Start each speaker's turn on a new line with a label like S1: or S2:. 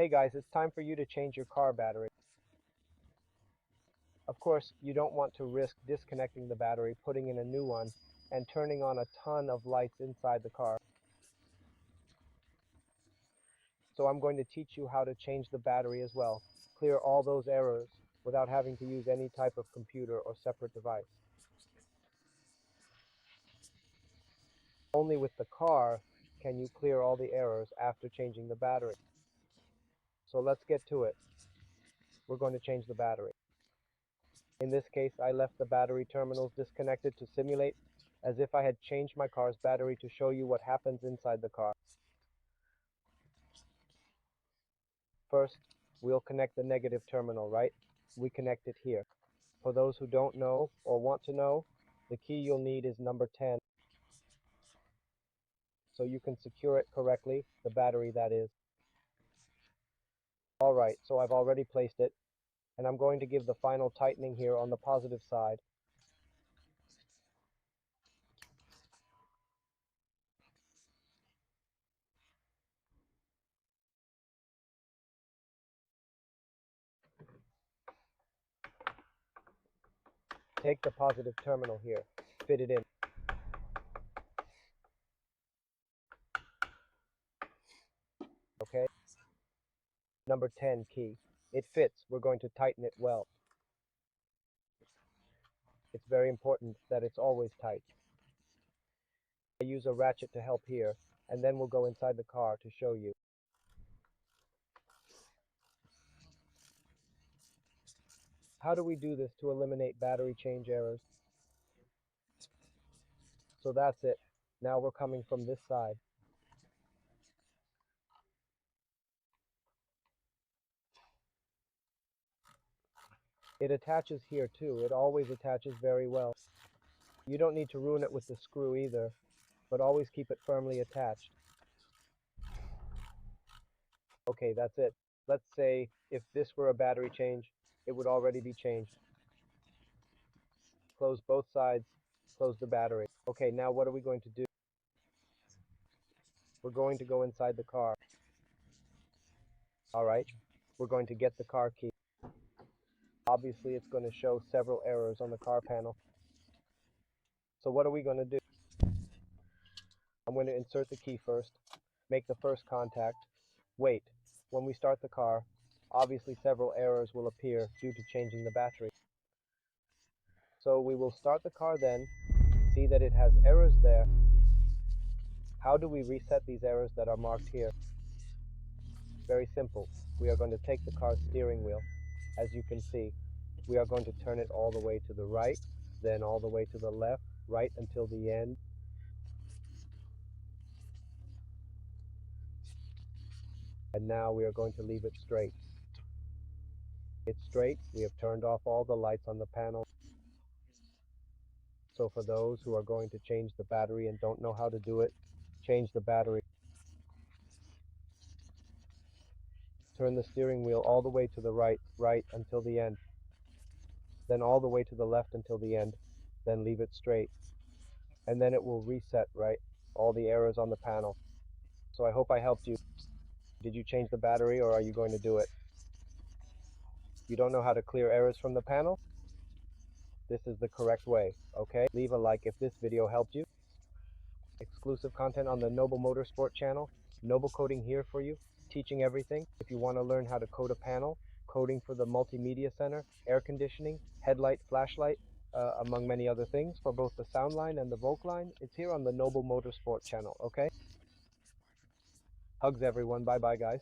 S1: Hey guys, it's time for you to change your car battery. Of course, you don't want to risk disconnecting the battery, putting in a new one, and turning on a ton of lights inside the car. So I'm going to teach you how to change the battery as well. Clear all those errors without having to use any type of computer or separate device. Only with the car can you clear all the errors after changing the battery. So let's get to it. We're going to change the battery. In this case, I left the battery terminals disconnected to simulate as if I had changed my car's battery to show you what happens inside the car. First, we'll connect the negative terminal, right? We connect it here. For those who don't know or want to know, the key you'll need is number 10. So you can secure it correctly, the battery that is. Alright, so I've already placed it, and I'm going to give the final tightening here on the positive side. Take the positive terminal here, fit it in. Okay? Number 10 key. It fits. We're going to tighten it well. It's very important that it's always tight. I use a ratchet to help here, and then we'll go inside the car to show you. How do we do this to eliminate battery change errors? So that's it. Now we're coming from this side. It attaches here too. It always attaches very well. You don't need to ruin it with the screw either, but always keep it firmly attached. Okay, that's it. Let's say if this were a battery change, it would already be changed. Close both sides, close the battery. Okay, now what are we going to do? We're going to go inside the car. Alright, we're going to get the car key. Obviously, it's going to show several errors on the car panel. So what are we going to do? I'm going to insert the key first, make the first contact, wait. When we start the car, obviously several errors will appear due to changing the battery. So we will start the car then, see that it has errors there. How do we reset these errors that are marked here? Very simple. We are going to take the car's steering wheel. As you can see, we are going to turn it all the way to the right, then all the way to the left, right until the end. And now we are going to leave it straight. It's straight. We have turned off all the lights on the panel. So for those who are going to change the battery and don't know how to do it, change the battery. Turn the steering wheel all the way to the right until the end. Then all the way to the left until the end. Then leave it straight. And then it will reset, right? All the errors on the panel. So I hope I helped you. Did you change the battery or are you going to do it? You don't know how to clear errors from the panel? This is the correct way, okay? Leave a like if this video helped you. Exclusive content on the Noble Motorsport channel. Noble Coding here for you, teaching everything. If you want to learn how to code a panel, coding for the multimedia center, air conditioning, headlight, flashlight, among many other things for both the sound line and the Voc line, it's here on the Noble Motorsport channel, okay? Hugs everyone, bye bye guys.